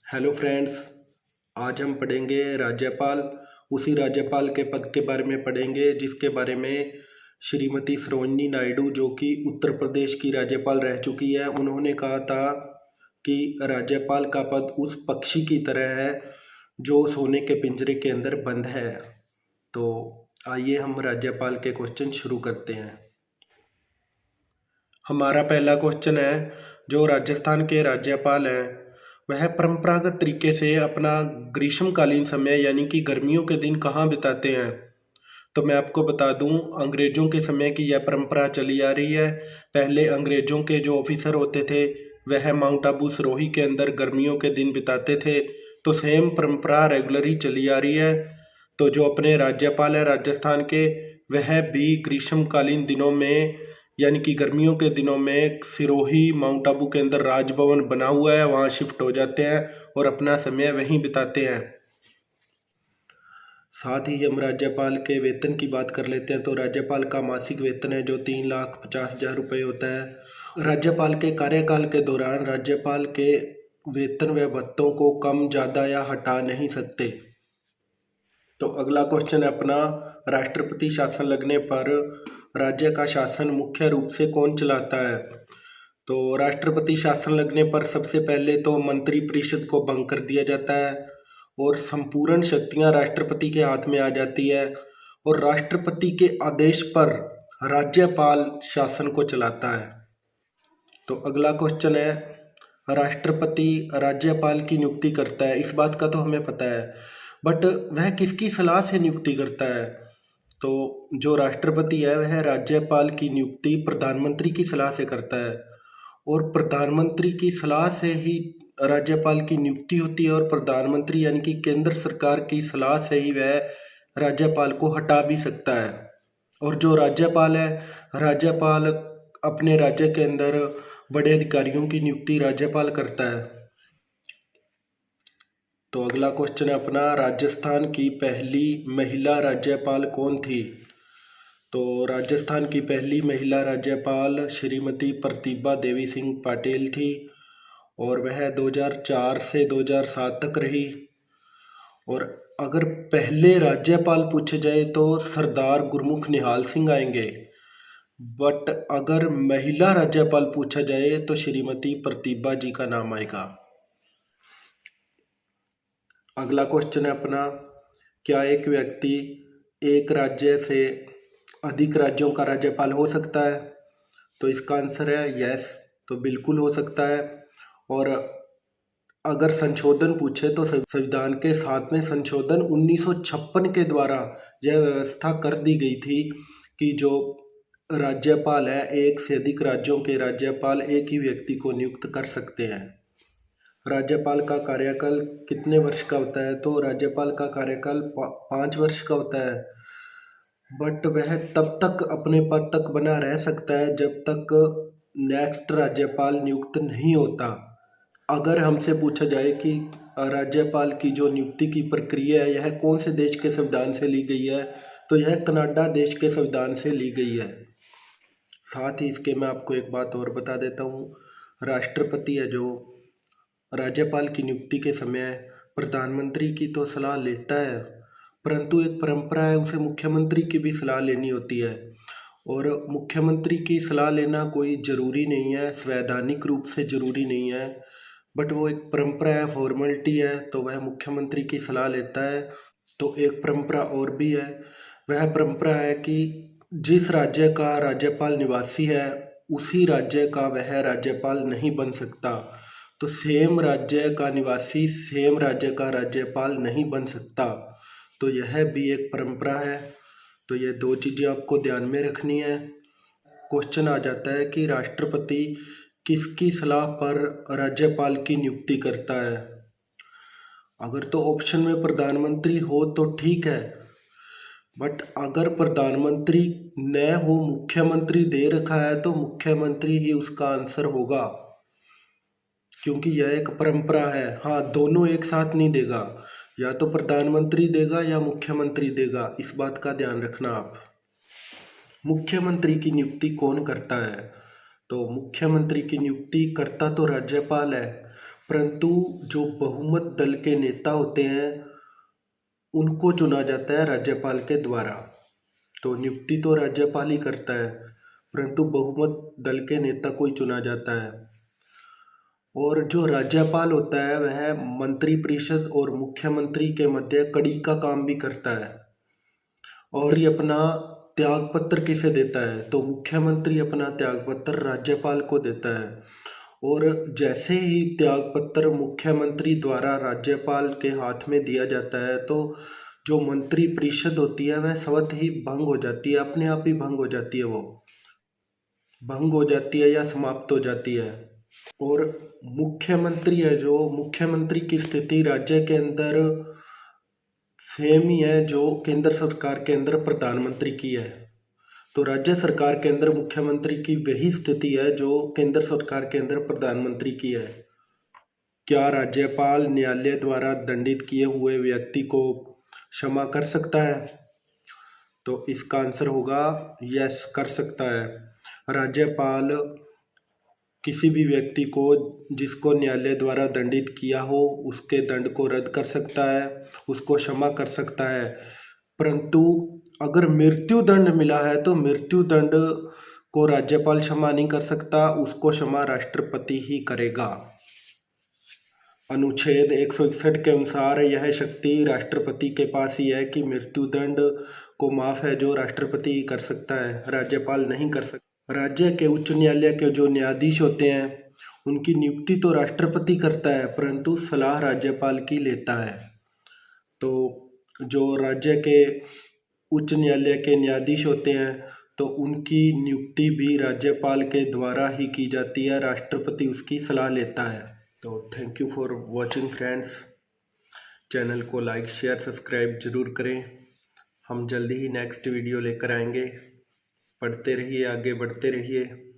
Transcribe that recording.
Hello friends. आज हम पढ़ेंगे राज्यपाल। उसी राज्यपाल के पद के बारे में पढ़ेंगे जिसके बारे में श्रीमती सरोजिनी नायडू, जो कि उत्तर प्रदेश की राज्यपाल रह चुकी है, उन्होंने कहा था कि राज्यपाल का पद उस पक्षी की तरह है जो सोने के पिंजरे के अंदर बंद है। तो आइए हम राज्यपाल के क्वेश्चन शुरू करते हैं। हमारा पहला क्वेश्चन है, जो राजस्थान के राज्यपाल हैं वह परंपरागत तरीके से अपना ग्रीष्मकालीन समय यानी कि गर्मियों के दिन कहाँ बिताते हैं। तो मैं आपको बता दूं, अंग्रेज़ों के समय की यह परंपरा चली आ रही है। पहले अंग्रेज़ों के जो ऑफिसर होते थे वह माउंट आबू सिरोही के अंदर गर्मियों के दिन बिताते थे। तो सेम परंपरा रेगुलर ही चली आ रही है। तो जो अपने राज्यपाल हैं राजस्थान के, वह भी ग्रीष्मकालीन दिनों में यानी कि गर्मियों के दिनों में सिरोही माउंट आबू के अंदर राजभवन बना हुआ है, वहाँ शिफ्ट हो जाते हैं और अपना समय वहीं बिताते हैं। साथ ही हम राज्यपाल के वेतन की बात कर लेते हैं। तो राज्यपाल का मासिक वेतन है जो 3,50,000 रुपये होता है। राज्यपाल के कार्यकाल के दौरान राज्यपाल के वेतन व भत्तों को कम, ज़्यादा या हटा नहीं सकते। तो अगला क्वेश्चन है अपना, राष्ट्रपति शासन लगने पर राज्य का शासन मुख्य रूप से कौन चलाता है। तो राष्ट्रपति शासन लगने पर सबसे पहले तो मंत्री परिषद को भंग कर दिया जाता है और संपूर्ण शक्तियां राष्ट्रपति के हाथ में आ जाती है और राष्ट्रपति के आदेश पर राज्यपाल शासन को चलाता है। तो अगला क्वेश्चन है, राष्ट्रपति राज्यपाल की नियुक्ति करता है। इस बात का तो हमें पता है, बट वह किसकी सलाह से नियुक्ति करता है। तो जो राष्ट्रपति है वह राज्यपाल की नियुक्ति प्रधानमंत्री की सलाह से करता है और प्रधानमंत्री की सलाह से ही राज्यपाल की नियुक्ति होती है और प्रधानमंत्री यानी कि केंद्र सरकार की सलाह से ही वह राज्यपाल को हटा भी सकता है। और जो राज्यपाल है, राज्यपाल अपने राज्य के अंदर बड़े अधिकारियों की नियुक्ति राज्यपाल करता है। तो अगला क्वेश्चन है अपना, राजस्थान की पहली महिला राज्यपाल कौन थी। तो राजस्थान की पहली महिला राज्यपाल श्रीमती प्रतिभा देवी सिंह पाटिल थी और वह 2004 से 2007 तक रही। और अगर पहले राज्यपाल पूछे जाए तो सरदार गुरमुख निहाल सिंह आएंगे, बट अगर महिला राज्यपाल पूछा जाए तो श्रीमती प्रतिभा जी का नाम आएगा। अगला क्वेश्चन है अपना, क्या एक व्यक्ति एक राज्य से अधिक राज्यों का राज्यपाल हो सकता है। तो इसका आंसर है यस, तो बिल्कुल हो सकता है। और अगर संशोधन पूछे तो संविधान के 7वें संशोधन 1956 के द्वारा यह व्यवस्था कर दी गई थी कि जो राज्यपाल है, एक से अधिक राज्यों के राज्यपाल एक ही व्यक्ति को नियुक्त कर सकते हैं। राज्यपाल का कार्यकाल कितने वर्ष का होता है। तो राज्यपाल का कार्यकाल 5 वर्ष का होता है, बट वह तब तक अपने पद तक बना रह सकता है जब तक नेक्स्ट राज्यपाल नियुक्त नहीं होता। अगर हमसे पूछा जाए कि राज्यपाल की जो नियुक्ति की प्रक्रिया है यह कौन से देश के संविधान से ली गई है, तो यह कनाडा देश के संविधान से ली गई है। साथ ही इसके मैं आपको एक बात और बता देता हूँ, राष्ट्रपति है जो राज्यपाल की नियुक्ति के समय प्रधानमंत्री की तो सलाह लेता है, परंतु एक परंपरा है उसे मुख्यमंत्री की भी सलाह लेनी होती है। और मुख्यमंत्री की सलाह लेना कोई ज़रूरी नहीं है, संवैधानिक रूप से ज़रूरी नहीं है, बट वो एक परंपरा है, फॉर्मेलिटी है, तो वह मुख्यमंत्री की सलाह लेता है। तो एक परंपरा और भी है, वह परंपरा है कि जिस राज्य का राज्यपाल निवासी है उसी राज्य का वह राज्यपाल नहीं बन सकता। तो सेम राज्य का निवासी सेम राज्य का राज्यपाल नहीं बन सकता। तो यह भी एक परंपरा है। तो ये दो चीज़ें आपको ध्यान में रखनी है। क्वेश्चन आ जाता है कि राष्ट्रपति किसकी सलाह पर राज्यपाल की नियुक्ति करता है। अगर तो ऑप्शन में प्रधानमंत्री हो तो ठीक है, बट अगर प्रधानमंत्री न हो, मुख्यमंत्री दे रखा है, तो मुख्यमंत्री ही उसका आंसर होगा, क्योंकि यह एक परंपरा है। हाँ, दोनों एक साथ नहीं देगा, या तो प्रधानमंत्री देगा या मुख्यमंत्री देगा, इस बात का ध्यान रखना आप। मुख्यमंत्री की नियुक्ति कौन करता है। तो मुख्यमंत्री की नियुक्ति करता तो राज्यपाल है, परंतु जो बहुमत दल के नेता होते हैं उनको चुना जाता है राज्यपाल के द्वारा। तो नियुक्ति तो राज्यपाल ही करता है, परंतु बहुमत दल के नेता को ही चुना जाता है। और जो राज्यपाल होता है वह मंत्रिपरिषद और मुख्यमंत्री के मध्य कड़ी का काम भी करता है। और ये अपना त्याग पत्र किसे देता है, तो मुख्यमंत्री अपना त्याग पत्र राज्यपाल को देता है। और जैसे ही त्याग पत्र मुख्यमंत्री द्वारा राज्यपाल के हाथ में दिया जाता है तो जो मंत्रिपरिषद होती है वह स्वतः ही भंग हो जाती है, अपने आप ही भंग हो जाती है, वो भंग हो जाती है या समाप्त हो जाती है। और मुख्यमंत्री है, जो मुख्यमंत्री की स्थिति राज्य के अंदर सेम ही है जो केंद्र सरकार के अंदर प्रधानमंत्री की है। तो राज्य सरकार के अंदर मुख्यमंत्री की वही स्थिति है जो केंद्र सरकार के अंदर प्रधानमंत्री की है। क्या राज्यपाल न्यायालय द्वारा दंडित किए हुए व्यक्ति को क्षमा कर सकता है? तो इसका आंसर होगा यस, कर सकता है। राज्यपाल किसी भी व्यक्ति को जिसको न्यायालय द्वारा दंडित किया हो उसके दंड को रद्द कर सकता है, उसको क्षमा कर सकता है। परंतु अगर मृत्यु दंड मिला है तो मृत्यु दंड को राज्यपाल क्षमा नहीं कर सकता, उसको क्षमा राष्ट्रपति ही करेगा। अनुच्छेद 161 के अनुसार यह शक्ति राष्ट्रपति के पास ही है कि मृत्यु दंड को माफ है जो राष्ट्रपति ही कर सकता है, राज्यपाल नहीं कर सकता। राज्य के उच्च न्यायालय के जो न्यायाधीश होते हैं उनकी नियुक्ति तो राष्ट्रपति करता है, परंतु सलाह राज्यपाल की लेता है। तो जो राज्य के उच्च न्यायालय के न्यायाधीश होते हैं तो उनकी नियुक्ति भी राज्यपाल के द्वारा ही की जाती है, राष्ट्रपति उसकी सलाह लेता है। तो thank you for watching friends. Channel को लाइक शेयर सब्सक्राइब जरूर करें। हम जल्दी ही नेक्स्ट वीडियो लेकर आएंगे। पढ़ते रहिए, आगे बढ़ते रहिए।